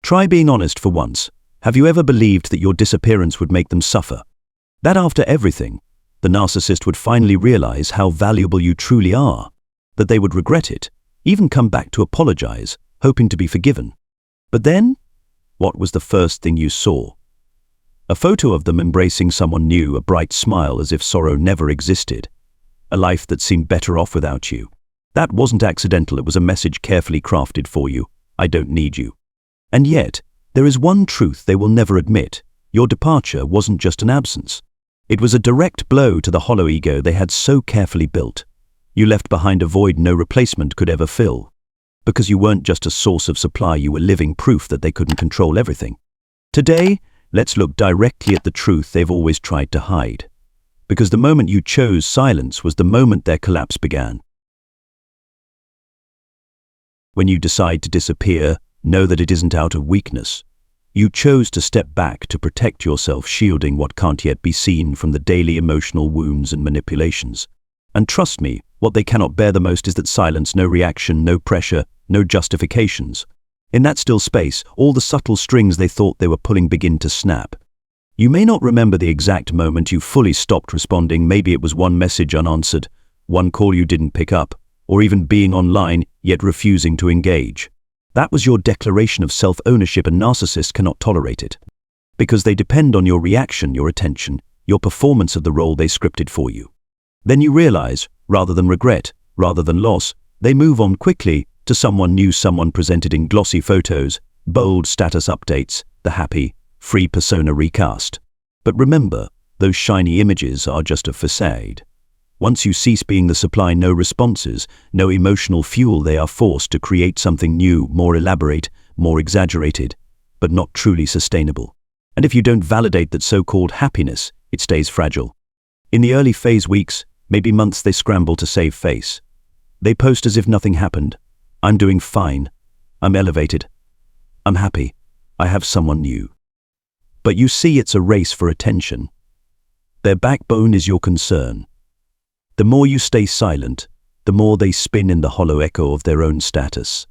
Try being honest for once. Have you ever believed that your disappearance would make them suffer? That after everything, the narcissist would finally realize how valuable you truly are, that they would regret it, even come back to apologize, hoping to be forgiven. But then, what was the first thing you saw? A photo of them embracing someone new, a bright smile as if sorrow never existed. A life that seemed better off without you. That wasn't accidental, it was a message carefully crafted for you. I don't need you. And yet, there is one truth they will never admit. Your departure wasn't just an absence. It was a direct blow to the hollow ego they had so carefully built. You left behind a void no replacement could ever fill. Because you weren't just a source of supply, you were living proof that they couldn't control everything. Today, let's look directly at the truth they've always tried to hide. Because the moment you chose silence was the moment their collapse began. When you decide to disappear, know that it isn't out of weakness. You chose to step back to protect yourself, shielding what can't yet be seen from the daily emotional wounds and manipulations. And trust me, what they cannot bear the most is that silence, no reaction, no pressure, no justifications. In that still space, all the subtle strings they thought they were pulling begin to snap. You may not remember the exact moment you fully stopped responding. Maybe it was one message unanswered, one call you didn't pick up, or even being online yet refusing to engage. That was your declaration of self-ownership, and narcissists cannot tolerate it. Because they depend on your reaction, your attention, your performance of the role they scripted for you. Then you realize, rather than regret, rather than loss, they move on quickly to someone new, someone presented in glossy photos, bold status updates, the happy, free persona recast. But remember, those shiny images are just a facade. Once you cease being the supply, no responses, no emotional fuel, they are forced to create something new, more elaborate, more exaggerated, but not truly sustainable. And if you don't validate that so-called happiness, it stays fragile. In the early phase weeks, maybe months, they scramble to save face. They post as if nothing happened. I'm doing fine. I'm elevated. I'm happy. I have someone new. But you see, it's a race for attention. Their backbone is your concern. The more you stay silent, the more they spin in the hollow echo of their own status.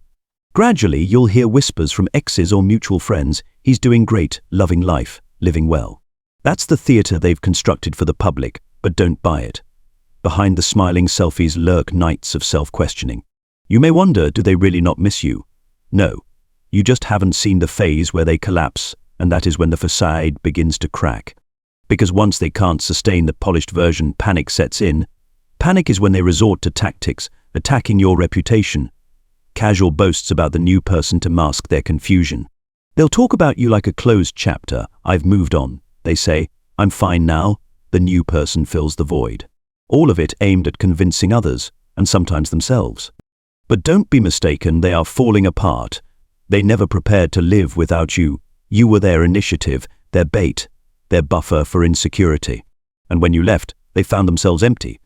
Gradually, you'll hear whispers from exes or mutual friends, he's doing great, loving life, living well. That's the theater they've constructed for the public, but don't buy it. Behind the smiling selfies lurk nights of self-questioning. You may wonder, do they really not miss you? No, you just haven't seen the phase where they collapse, and that is when the facade begins to crack. Because once they can't sustain the polished version, panic sets in. Panic is when they resort to tactics, attacking your reputation. Casual boasts about the new person to mask their confusion. They'll talk about you like a closed chapter. I've moved on, they say. I'm fine now. The new person fills the void. All of it aimed at convincing others, and sometimes themselves. But don't be mistaken, they are falling apart. They never prepared to live without you. You were their initiative, their bait, their buffer for insecurity. And when you left, they found themselves empty.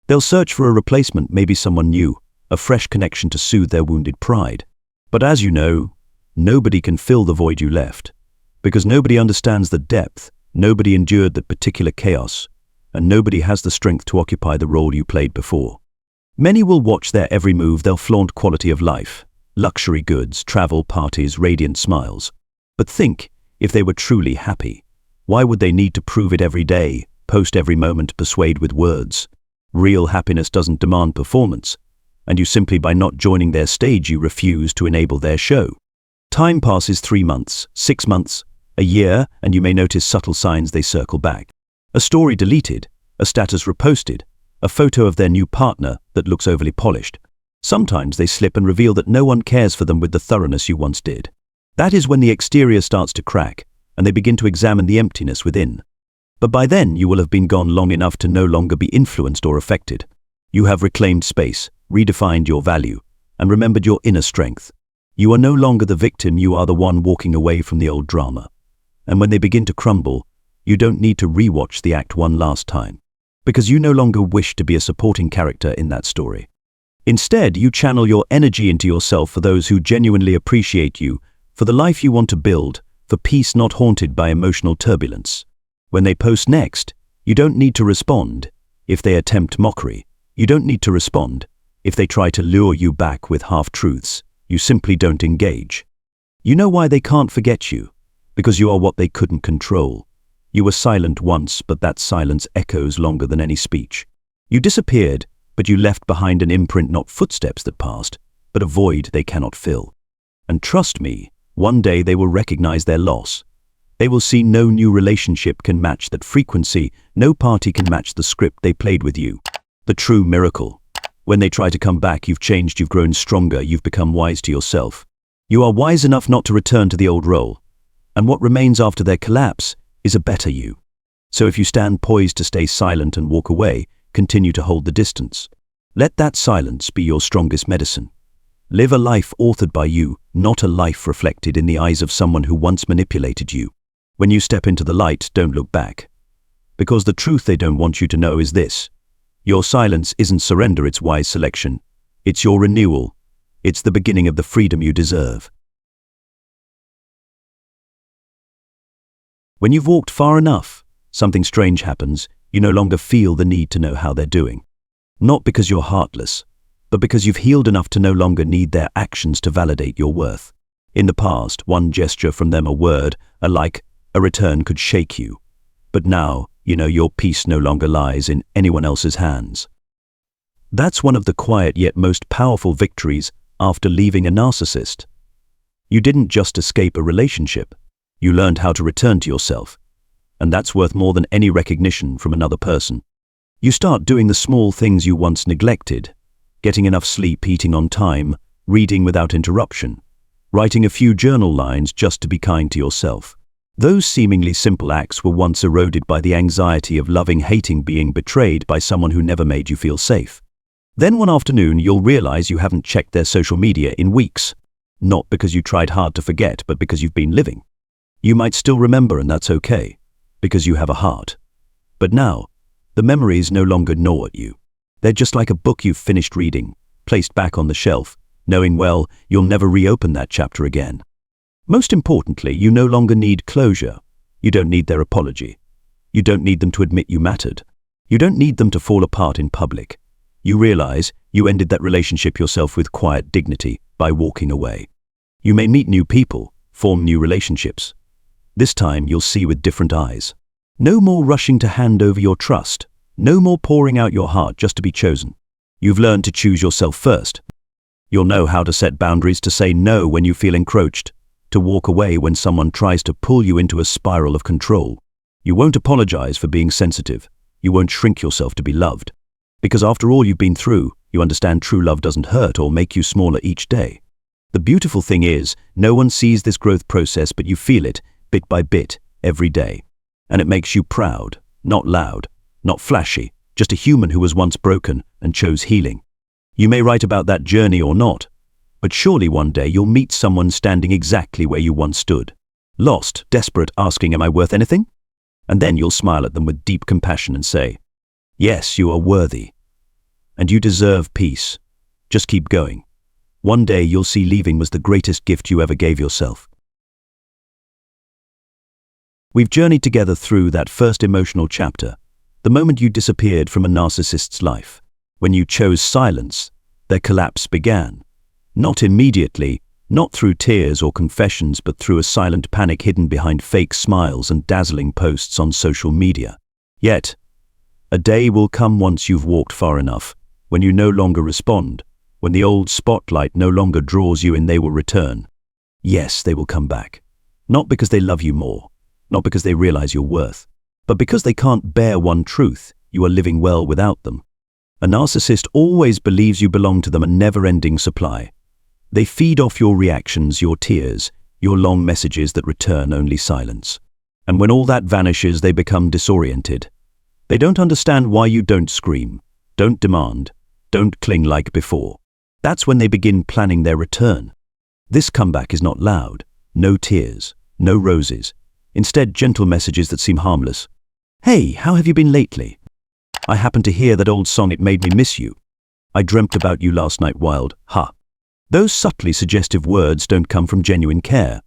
They'll search for a replacement, maybe someone new, a fresh connection to soothe their wounded pride. But as you know, nobody can fill the void you left. Because nobody understands the depth, nobody endured that particular chaos, and nobody has the strength to occupy the role you played before. Many will watch their every move, they'll flaunt quality of life, luxury goods, travel, parties, radiant smiles. But think, if they were truly happy, why would they need to prove it every day, post every moment, persuade with words? Real happiness doesn't demand performance, and you simply by not joining their stage, you refuse to enable their show. Time passes 3 months, 6 months, a year, and you may notice subtle signs they circle back. A story deleted, a status reposted, a photo of their new partner that looks overly polished. Sometimes they slip and reveal that no one cares for them with the thoroughness you once did. That is when the exterior starts to crack, and they begin to examine the emptiness within. But by then you will have been gone long enough to no longer be influenced or affected. You have reclaimed space, redefined your value, and remembered your inner strength. You are no longer the victim, you are the one walking away from the old drama. And when they begin to crumble, you don't need to rewatch the act one last time. Because you no longer wish to be a supporting character in that story. Instead, you channel your energy into yourself for those who genuinely appreciate you, for the life you want to build, for peace not haunted by emotional turbulence. When they post next, you don't need to respond. If they attempt mockery, you don't need to respond. If they try to lure you back with half-truths, you simply don't engage. You know why they can't forget you? Because you are what they couldn't control. You were silent once, but that silence echoes longer than any speech. You disappeared, but you left behind an imprint, not footsteps that passed, but a void they cannot fill. And trust me, one day they will recognize their loss. They will see no new relationship can match that frequency, no party can match the script they played with you. The true miracle. When they try to come back, you've changed, you've grown stronger, you've become wise to yourself. You are wise enough not to return to the old role. And what remains after their collapse is a better you. So if you stand poised to stay silent and walk away, continue to hold the distance. Let that silence be your strongest medicine. Live a life authored by you, not a life reflected in the eyes of someone who once manipulated you. When you step into the light, don't look back. Because the truth they don't want you to know is this. Your silence isn't surrender, it's wise selection. It's your renewal. It's the beginning of the freedom you deserve. When you've walked far enough, something strange happens. You no longer feel the need to know how they're doing. Not because you're heartless, but because you've healed enough to no longer need their actions to validate your worth. In the past, one gesture from them, a word, a like, a return could shake you. But now, you know your peace no longer lies in anyone else's hands. That's one of the quiet yet most powerful victories after leaving a narcissist. You didn't just escape a relationship. You learned how to return to yourself. And that's worth more than any recognition from another person. You start doing the small things you once neglected. Getting enough sleep, eating on time, reading without interruption, writing a few journal lines just to be kind to yourself. Those seemingly simple acts were once eroded by the anxiety of loving, hating, being betrayed by someone who never made you feel safe. Then one afternoon you'll realize you haven't checked their social media in weeks. Not because you tried hard to forget, but because you've been living. You might still remember, and that's okay, because you have a heart. But now, the memories no longer gnaw at you. They're just like a book you've finished reading, placed back on the shelf, knowing well you'll never reopen that chapter again. Most importantly, you no longer need closure. You don't need their apology. You don't need them to admit you mattered. You don't need them to fall apart in public. You realize you ended that relationship yourself with quiet dignity by walking away. You may meet new people, form new relationships. This time you'll see with different eyes. No more rushing to hand over your trust. No more pouring out your heart just to be chosen. You've learned to choose yourself first. You'll know how to set boundaries, to say no when you feel encroached, to walk away when someone tries to pull you into a spiral of control. You won't apologize for being sensitive. You won't shrink yourself to be loved. Because after all you've been through, you understand true love doesn't hurt or make you smaller each day. The beautiful thing is, no one sees this growth process, but you feel it, bit by bit, every day. And it makes you proud, not loud, not flashy, just a human who was once broken and chose healing. You may write about that journey or not, but surely one day you'll meet someone standing exactly where you once stood. Lost, desperate, asking, am I worth anything? And then you'll smile at them with deep compassion and say, yes, you are worthy. And you deserve peace. Just keep going. One day you'll see leaving was the greatest gift you ever gave yourself. We've journeyed together through that first emotional chapter, the moment you disappeared from a narcissist's life. When you chose silence, their collapse began. Not immediately, not through tears or confessions, but through a silent panic hidden behind fake smiles and dazzling posts on social media. Yet, a day will come once you've walked far enough, when you no longer respond, when the old spotlight no longer draws you in, they will return. Yes, they will come back. Not because they love you more, not because they realize your worth, but because they can't bear one truth: you are living well without them. A narcissist always believes you belong to them, a never-ending supply. They feed off your reactions, your tears, your long messages that return only silence. And when all that vanishes, they become disoriented. They don't understand why you don't scream, don't demand, don't cling like before. That's when they begin planning their return. This comeback is not loud, no tears, no roses. Instead, gentle messages that seem harmless. Hey, how have you been lately? I happened to hear that old song, it made me miss you. I dreamt about you last night, wild, ha. Those subtly suggestive words don't come from genuine care.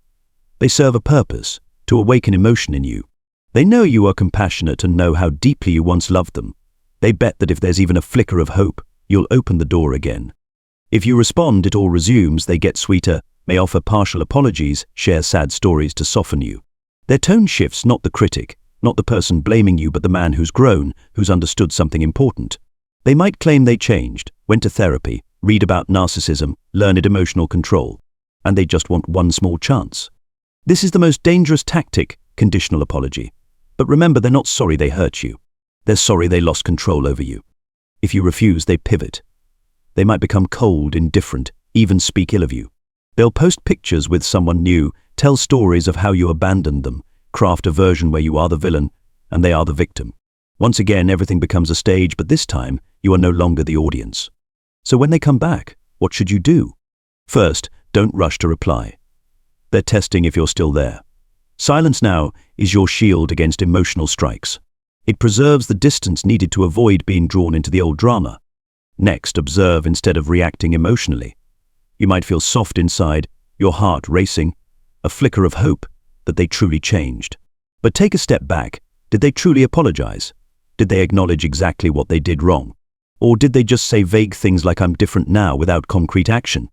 They serve a purpose, to awaken emotion in you. They know you are compassionate and know how deeply you once loved them. They bet that if there's even a flicker of hope, you'll open the door again. If you respond, it all resumes. They get sweeter, may offer partial apologies, share sad stories to soften you. Their tone shifts, not the critic, not the person blaming you, but the man who's grown, who's understood something important. They might claim they changed, went to therapy, read about narcissism, learned emotional control, and they just want one small chance. This is the most dangerous tactic, conditional apology. But remember, they're not sorry they hurt you. They're sorry they lost control over you. If you refuse, they pivot. They might become cold, indifferent, even speak ill of you. They'll post pictures with someone new, tell stories of how you abandoned them, craft a version where you are the villain and they are the victim. Once again, everything becomes a stage, but this time, you are no longer the audience. So when they come back, what should you do? First, don't rush to reply. They're testing if you're still there. Silence now is your shield against emotional strikes. It preserves the distance needed to avoid being drawn into the old drama. Next, observe instead of reacting emotionally. You might feel soft inside, your heart racing, a flicker of hope that they truly changed. But take a step back. Did they truly apologize? Did they acknowledge exactly what they did wrong? Or did they just say vague things like "I'm different now" without concrete action?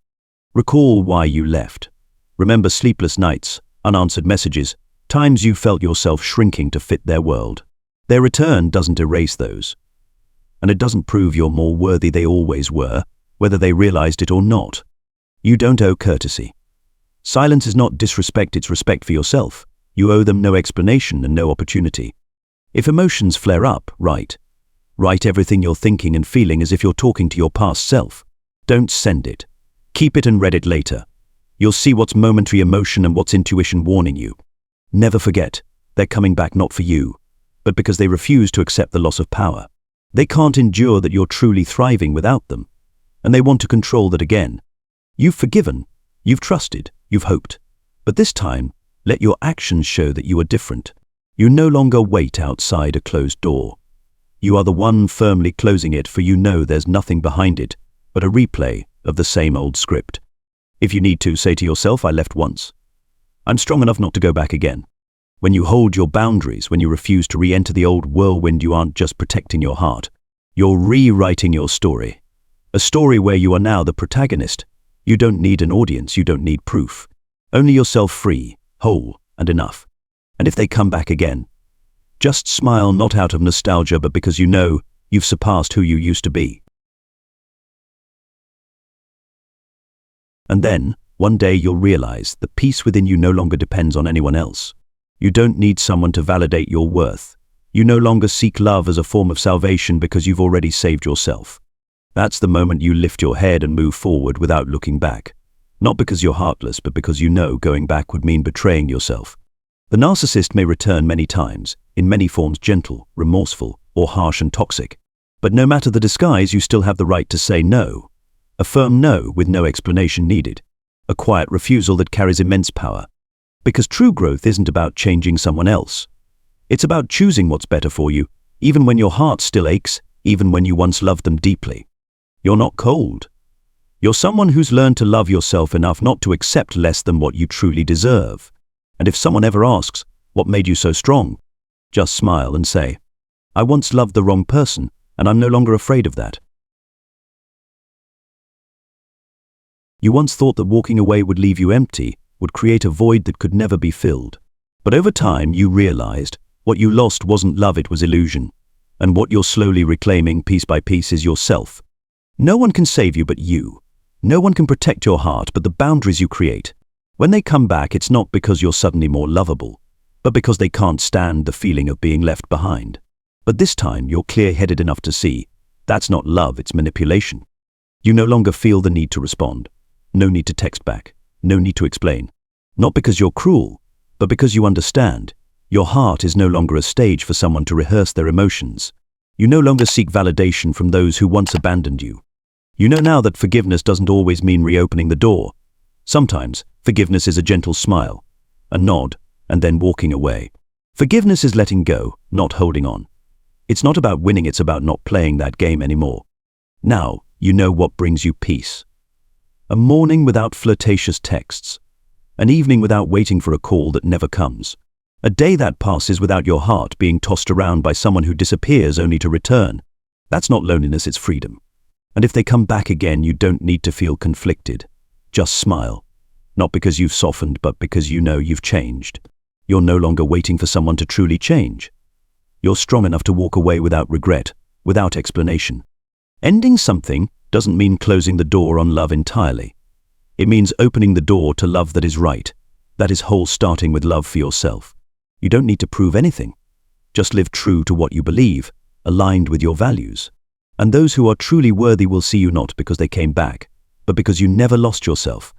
Recall why you left. Remember sleepless nights, unanswered messages, times you felt yourself shrinking to fit their world. Their return doesn't erase those. And it doesn't prove you're more worthy they always were, whether they realized it or not. You don't owe courtesy. Silence is not disrespect, it's respect for yourself. You owe them no explanation and no opportunity. If emotions flare up, write everything you're thinking and feeling as if you're talking to your past self. Don't send it. Keep it and read it later. You'll see what's momentary emotion and what's intuition warning you. Never forget, they're coming back not for you, but because they refuse to accept the loss of power. They can't endure that you're truly thriving without them, and they want to control that again. You've forgiven, you've trusted, you've hoped, but this time, let your actions show that you are different. You no longer wait outside a closed door. You are the one firmly closing it, for you know there's nothing behind it but a replay of the same old script. If you need to, say to yourself, "I left once. I'm strong enough not to go back again." When you hold your boundaries, when you refuse to re-enter the old whirlwind, you aren't just protecting your heart. You're rewriting your story. A story where you are now the protagonist. You don't need an audience, you don't need proof. Only yourself, free, whole, and enough. And if they come back again, just smile, not out of nostalgia, but because you know you've surpassed who you used to be. And then, one day you'll realize the peace within you no longer depends on anyone else. You don't need someone to validate your worth. You no longer seek love as a form of salvation because you've already saved yourself. That's the moment you lift your head and move forward without looking back. Not because you're heartless, but because you know going back would mean betraying yourself. The narcissist may return many times, in many forms, gentle, remorseful, or harsh and toxic. But no matter the disguise, you still have the right to say no. A firm no with no explanation needed. A quiet refusal that carries immense power. Because true growth isn't about changing someone else. It's about choosing what's better for you, even when your heart still aches, even when you once loved them deeply. You're not cold. You're someone who's learned to love yourself enough not to accept less than what you truly deserve. And if someone ever asks, "What made you so strong?" just smile and say, "I once loved the wrong person, and I'm no longer afraid of that." You once thought that walking away would leave you empty, would create a void that could never be filled. But over time you realized what you lost wasn't love, it was illusion. And what you're slowly reclaiming piece by piece is yourself. No one can save you but you. No one can protect your heart but the boundaries you create. When they come back, it's not because you're suddenly more lovable, but because they can't stand the feeling of being left behind. But this time you're clear-headed enough to see that's not love, it's manipulation. You no longer feel the need to respond. No need to text back. No need to explain. Not because you're cruel, but because you understand. Your heart is no longer a stage for someone to rehearse their emotions. You no longer seek validation from those who once abandoned you. You know now that forgiveness doesn't always mean reopening the door. Sometimes, forgiveness is a gentle smile, a nod, and then walking away. Forgiveness is letting go, not holding on. It's not about winning, it's about not playing that game anymore. Now, you know what brings you peace. A morning without flirtatious texts. An evening without waiting for a call that never comes. A day that passes without your heart being tossed around by someone who disappears only to return. That's not loneliness, it's freedom. And if they come back again, you don't need to feel conflicted. Just smile. Not because you've softened, but because you know you've changed. You're no longer waiting for someone to truly change. You're strong enough to walk away without regret, without explanation. Ending something doesn't mean closing the door on love entirely. It means opening the door to love that is right, that is whole, starting with love for yourself. You don't need to prove anything. Just live true to what you believe, aligned with your values. And those who are truly worthy will see you not because they came back, but because you never lost yourself.